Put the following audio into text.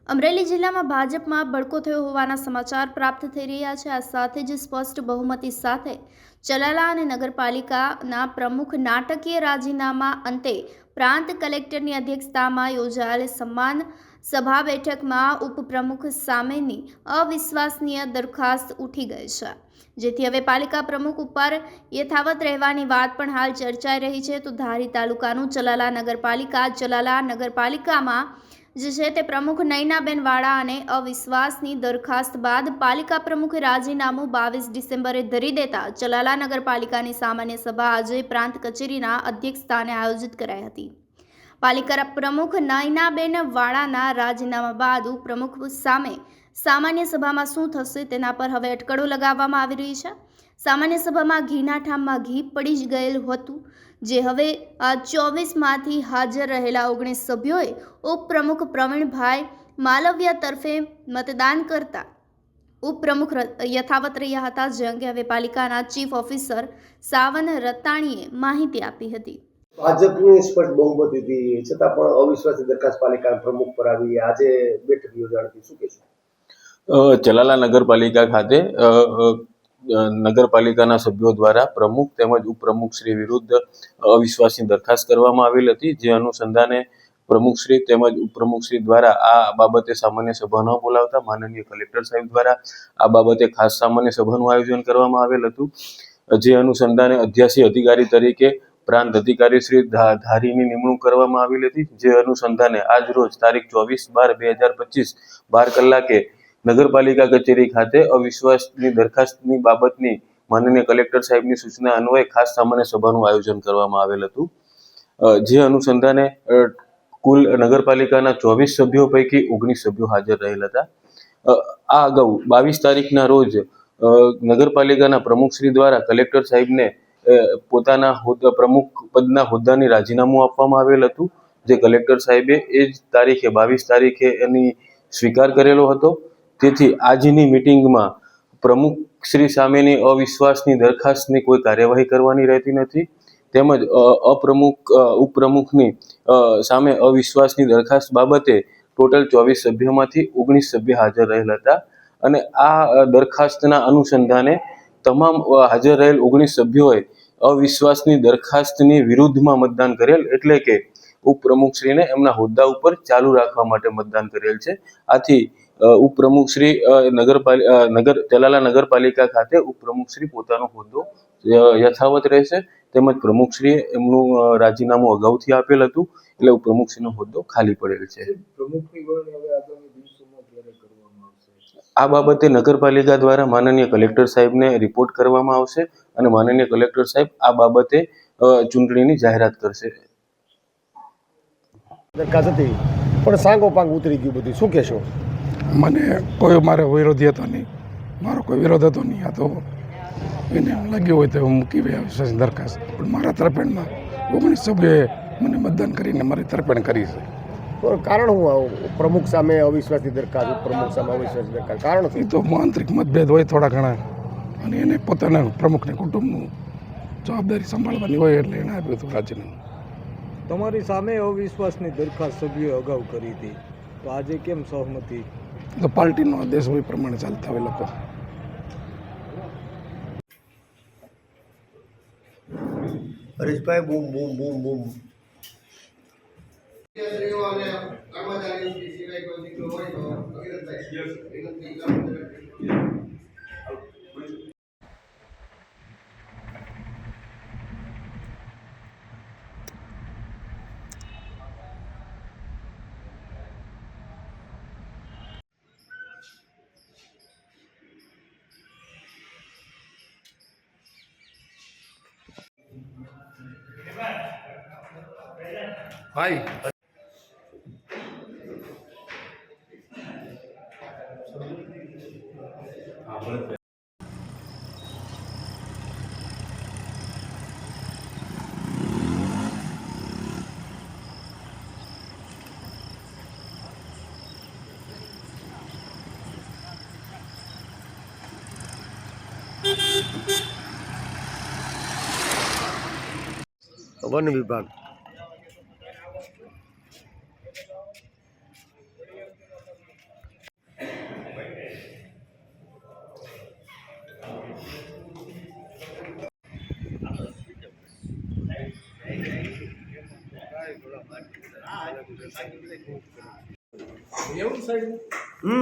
અમરેલી જિલ્લામાં ભાજપમાં બળકો થયો હોવાના સમાચાર પ્રાપ્ત થઈ રહ્યા છે। આ સાથે જ સ્પષ્ટ બહુમતી સાથે ચલાલા અને નગરપાલિકાના પ્રમુખ નાટકીય રાજીનામા અંતે પ્રાંત કલેક્ટરની અધ્યક્ષતામાં યોજાયેલ સન્માન સભા બેઠકમાં ઉપપ્રમુખ સામેની અવિશ્વસનીય દરખાસ્ત ઉઠી ગઈ છે, જેથી હવે પાલિકા પ્રમુખ ઉપર યથાવત રહેવાની વાત પણ હાલ ચર્ચાઈ રહી છે। તો ધારી તાલુકાનું ચલાલા નગરપાલિકામાં જે છે તે પ્રમુખ નયનાબેન વાળા અને અવિશ્વાસની દરખાસ્ત બાદ પાલિકા પ્રમુખે રાજીનામું 22 ડિસેમ્બરે ધરી દેતા ચલાલા નગરપાલિકાની સામાન્ય સભા આજે પ્રાંત કચેરીના અધ્યક્ષસ્થાને આયોજિત કરાઈ હતી। પાલિકા પ્રમુખ નયનાબેન વાળાના રાજીનામા બાદ ઉપપ્રમુખ સામે સામાન્ય સભામાં શું થશે તેના પર હવે અટકળો લગાવવામાં આવી રહી છે। સામાન્ય સભામાં ઘીના ઠામમાં ઘી પડી જ ગયેલ હતું, જે હવે 24માંથી હાજર રહેલા 19 સભ્યોએ ઉપપ્રમુખ પ્રવીણભાઈ માલવિયા તરફે મતદાન કરતા ઉપપ્રમુખ યથાવત રહ્યા હતા, જે અંગે હવે પાલિકાના ચીફ ઓફિસર સાવન રતાણીએ માહિતી આપી હતી। ભાજપની સ્પષ્ટ બહુમતી હતી છતાં પણ અવિશ્વાસની દરખાસ્ત પાલિકાના પ્રમુખ પર આવી। આજે બેઠક યોજાણી, શું કહેશો? ચલાલા નગરપાલિકા ખાતે નગરપાલિકાના સભ્યો દ્વારા પ્રમુખ તેમજ ઉપપ્રમુખ શ્રી વિરુદ્ધ અવિશ્વાસની દરખાસ્ત કરવામાં આવેલ હતી, જે અનુસંધાને પ્રમુખ શ્રી તેમજ ઉપપ્રમુખ શ્રી દ્વારા આ બાબતે સામાન્ય સભા ન બોલાવતા માનનીય કલેક્ટર સાહેબ દ્વારા આ બાબતે ખાસ સામાન્ય સભાનું આયોજન કરવામાં આવેલ હતું, જે અનુસંધાને અધ્યાસી અધિકારી તરીકે પ્રાંત અધિકારી શ્રી ધારીની નિમણૂક કરવામાં આવેલી હતી, જે અનુસંધાને આજ રોજ તારીખ 24/12/2025 12 કલાકે નગરપાલિકા કચેરી ખાતે અવિશ્વાસની દરખાસ્તની બાબતની માનનીય કલેક્ટર સાહેબની સૂચના અન્વયે ખાસ સામાન્ય સભાનું આયોજન કરવામાં આવેલ હતું, જે અનુસંધાને કુલ નગરપાલિકાના 24 સભ્યો પૈકી 19 સભ્યો હાજર રહેલ હતા। આ અગાઉ 22 તારીખના રોજ નગરપાલિકાના પ્રમુખશ્રી દ્વારા કલેક્ટર સાહેબને પોતાના પ્રમુખ પદના હોદ્દાની રાજીનામું આપવામાં આવેલ હતું, જે કલેક્ટર સાહેબે એ જ તારીખે 22 તારીખે એની સ્વીકાર કરેલો હતો। તેથી આજની મિટિંગમાં પ્રમુખશ્રી સામેની અવિશ્વાસની દરખાસ્તની કોઈ કાર્યવાહી કરવાની રહેતી નથી, તેમજ ઉપપ્રમુખની સામે અવિશ્વાસની દરખાસ્ત બાબતે ટોટલ 24 સભ્યોમાંથી 19 સભ્ય હાજર રહેલ હતા અને આ દરખાસ્તના અનુસંધાને તમામ હાજર રહેલ 19 સભ્યોએ અવિશ્વાસની દરખાસ્તની વિરુદ્ધમાં મતદાન કરેલ, એટલે કે ઉપપ્રમુખશ્રીને એમના હોદ્દા ઉપર ચાલુ રાખવા માટે મતદાન કરેલ છે। આથી ઉપપ્રમુખશ્રી ચલાલા નગરપાલિકા ખાતે ઉપપ્રમુખશ્રી પોતાનો હોદ્દો યથાવત રહેશે, તેમજ પ્રમુખશ્રીએ એમનું રાજીનામું અગાઉથી આપેલ હતું, એટલે ઉપપ્રમુખશ્રીનો હોદ્દો ખાલી પડેલ છે। આ બાબતે નગરપાલિકા દ્વારા માનનીય કલેક્ટર સાહેબને રિપોર્ટ કરવામાં આવશે અને માનનીય કલેક્ટર સાહેબ આ બાબતે ચૂંટણીની જાહેરાત કરશે। દરખાસ્ત હતી પણ સાંગોપાંગ ઉતરી ગયું બધું, શું કહેશો? મને કોઈ મારો વિરોધી હતો નહીં, મારો કોઈ વિરોધ હતો નહીં। આ તો એને લાગ્યું હોય તો મૂકી અવિશ્વાસની દરખાસ્ત, પણ મારા તરફેણમાં 19 સભ્યોએ મને મતદાન કરીને મારી તરફેણ કરી છે। કારણ શું પ્રમુખ સામે અવિશ્વાસની દરખાસ્ત, ઉપપ્રમુખ સામે અવિશ્વાસની દરખાસ્ત, કારણ એ તો આંતરિક મતભેદ હોય થોડા ઘણા, અને એને પોતાના પ્રમુખને કુટુંબનું જવાબદારી સંભાળવાની હોય એટલે એને આપ્યું હતું રાજીનામું। તમારી સામે અવિશ્વાસની દરખાસ્ત સભ્યોએ અગાઉ કરી હતી, તો આજે કેમ સહમતિ? તો પાર્ટીનો આદેશ હોય પ્રમાણે ચાલતા હોય લોકો। હરીશભાઈ બૂમ બૂમ બૂમ બૂમ ભાઈ વન વિભાગ એવું સાહેબ